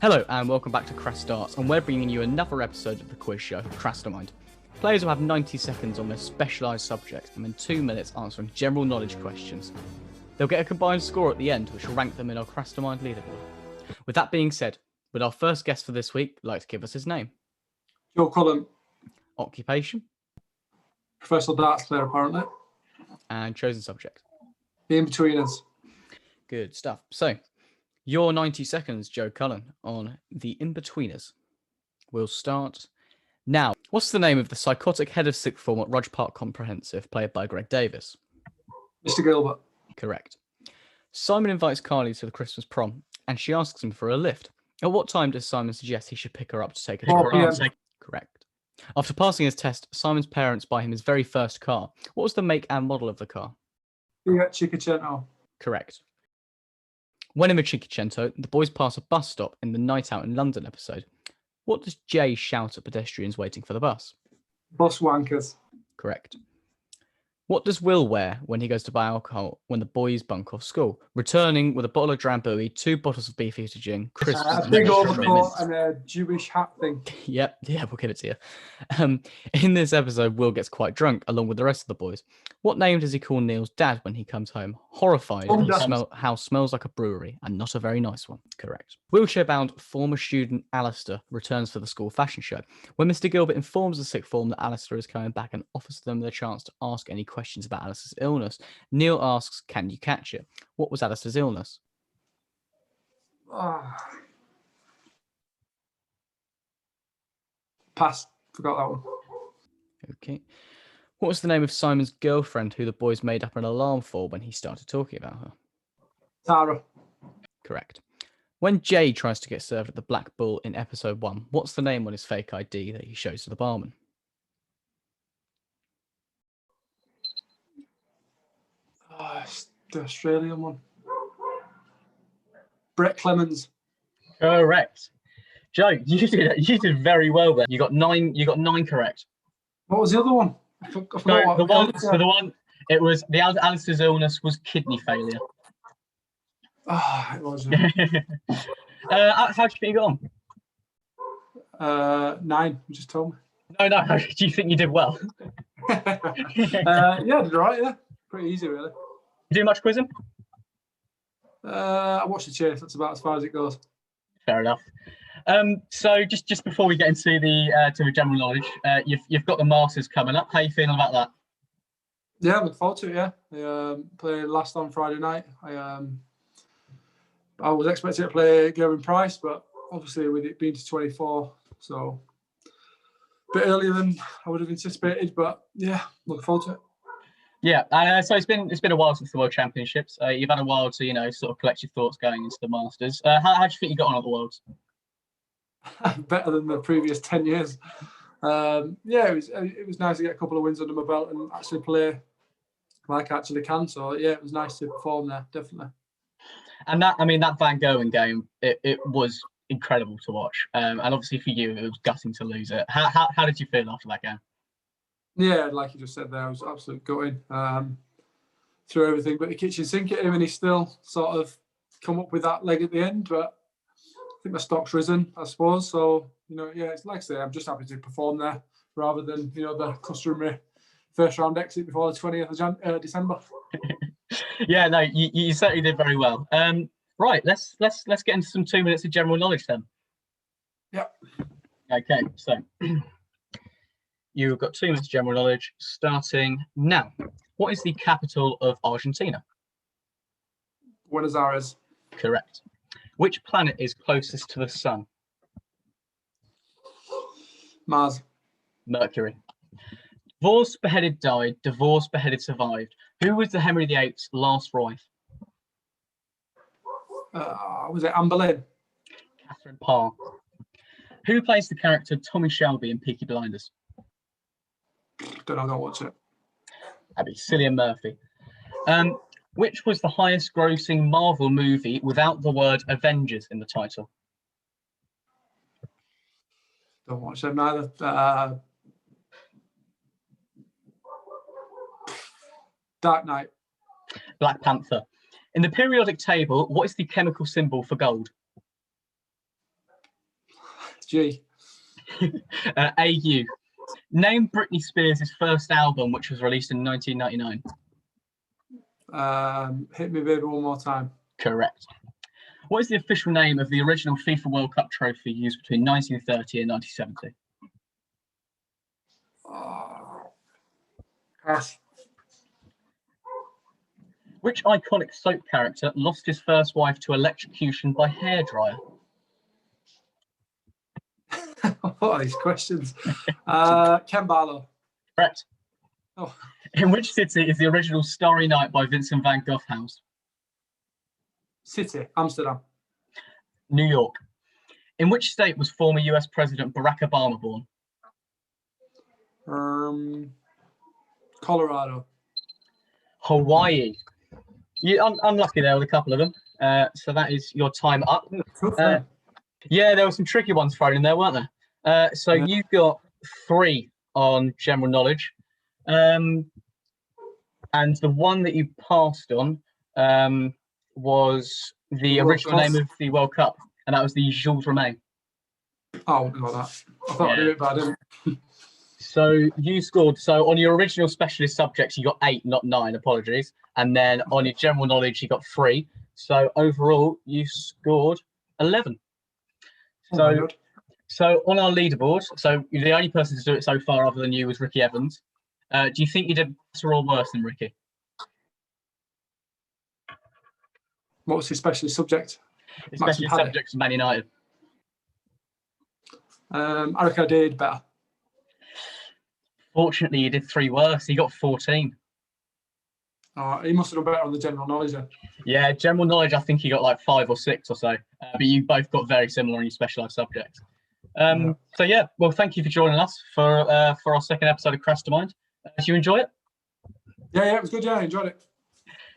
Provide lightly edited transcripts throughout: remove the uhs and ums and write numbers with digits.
Hello and welcome back to Krass Starts, and we're bringing you another episode of the quiz show, Krasstermind. Players will have 90 seconds on their specialised subject and then 2 minutes answering general knowledge questions. They'll get a combined score at the end, which will rank them in our Krasstermind leaderboard. With that being said, would our first guest for this week like to give us his name? Cullen. Occupation? Professional darts player, apparently. And chosen subject? The Inbetweeners. Good stuff. So, your 90 seconds, Joe Cullen, on the Inbetweeners. We'll start now. What's the name of the psychotic head of sixth form at Rudge Park Comprehensive, played by Greg Davis? Mr. Gilbert. Correct. Simon invites Carly to the Christmas prom, and she asks him for a lift. At what time does Simon suggest he should pick her up to take her to 4 p.m. Correct. After passing his test, Simon's parents buy him his very first car. What was the make and model of the car? Fiat Cinquecento. Correct. When in the Cinquecento, the boys pass a bus stop in the Night Out in London episode. What does Jay shout at pedestrians waiting for the bus? Bus wankers. Correct. What does Will wear when he goes to buy alcohol when the boys bunk off school? Returning with a bottle of Drambuie, 2 bottles of Beefeater gin, crisps, A and big extra overcoat mints. and a Jewish hat thing. Yep, we'll give it to you. In this episode, Will gets quite drunk along with the rest of the boys. What name does he call Neil's dad when he comes home? Horrified that his house smells like a brewery, and not a very nice one. Correct. Wheelchair-bound former student Alistair returns for the school fashion show. When Mr. Gilbert informs the sixth form that Alistair is coming back and offers them the chance to ask any questions about Alistair's illness, Neil asks, "Can you catch it?" What was Alistair's illness? Pass. Forgot that one. Okay. What was the name of Simon's girlfriend who the boys made up an alarm for when he started talking about her? Tara. Correct. When Jay tries to get served at the Black Bull in episode 1, what's the name on his fake ID that he shows to the barman? It's the Australian one. Brett Clemens. Correct. Joe, you did very well there. You got nine correct. What was the other one? I forgot The one it was Alistair's illness was kidney failure. It was. How do you think you got on? 9. You just told me. No. Do you think you did well? Yeah, I did all right. Yeah, pretty easy, really. You do much quizzing? I watched the chase. That's about as far as it goes. Fair enough. So just before we get into the general knowledge, you've got the Masters coming up. How are you feeling about that? Yeah, I look forward to it. Yeah, I played last on Friday night. I was expecting to play Gerwyn Price, but obviously with it being to 24, so a bit earlier than I would have anticipated. But yeah, looking forward to it. Yeah, so it's been a while since the World Championships. You've had a while to sort of collect your thoughts going into the Masters. How do you think you got on at the Worlds? Better than the previous 10 years. It was nice to get a couple of wins under my belt and actually play like I actually can. So yeah, it was nice to perform there, definitely. And that Van Gogh game, it was incredible to watch. And obviously for you, it was gutting to lose it. How did you feel after that game? Yeah, like you just said there, I was absolutely gutting through everything but the kitchen sink at him, and he still sort of come up with that leg at the end. But I think my stock's risen, I suppose. So, it's like I say, I'm just happy to perform there rather than, the customary first round exit before the 20th of December. Yeah, no, you certainly did very well. Right, let's get into some 2 minutes of general knowledge then. Yeah. Okay, so you've got 2 minutes of general knowledge starting now. What is the capital of Argentina? Buenos Aires. Correct. Which planet is closest to the sun? Mars. Mercury. Divorced, beheaded, died. Divorced, beheaded, survived. Who was the Henry VIII's last wife? Was it Anne Boleyn? Catherine Parr. Who plays the character Tommy Shelby in Peaky Blinders? Don't watch it. That'd be Cillian Murphy. Which was the highest grossing Marvel movie without the word Avengers in the title? Don't watch them neither. Dark Knight. Black Panther. In the periodic table, what is the chemical symbol for gold? G. AU. Name Britney Spears' first album, which was released in 1999. Hit Me Baby One More Time. Correct. What is the official name of the original FIFA World Cup trophy used between 1930 and 1970? Krass. Which iconic soap character lost his first wife to electrocution by hairdryer? What are these questions? Ken Barlow. Correct. Oh. In which city is the original Starry Night by Vincent van Gogh house? City. Amsterdam. New York. In which state was former US President Barack Obama born? Colorado. Hawaii. You're unlucky there with a couple of them. So that is your time up. Yeah, there were some tricky ones thrown in there, weren't there? So you've got 3 on general knowledge. And the one that you passed on was the original name of the World Cup, and that was the Jules Rimet. Oh, I wouldn't like that. I thought I'd do it, but I didn't. So you scored. So on your original specialist subjects, you got 8, not 9. Apologies. And then on your general knowledge, you got 3. So overall, you scored 11. So on our leaderboard, so you're the only person to do it so far, other than you, was Ricky Evans. Do you think you did better or worse than Ricky? What was his specialist subject? His specialist subject was Man United. I reckon I did better. Fortunately, you did 3 worse. He got 14. He must have done better on the general knowledge then. Yeah, general knowledge, I think he got like 5 or 6 or so. But you both got very similar on your specialised subjects. So yeah, well, thank you for joining us for our second episode of Krasstermind. Did you enjoy it? Yeah, it was good. Yeah, I enjoyed it.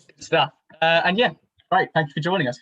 Good stuff. And yeah, great. Thank you for joining us.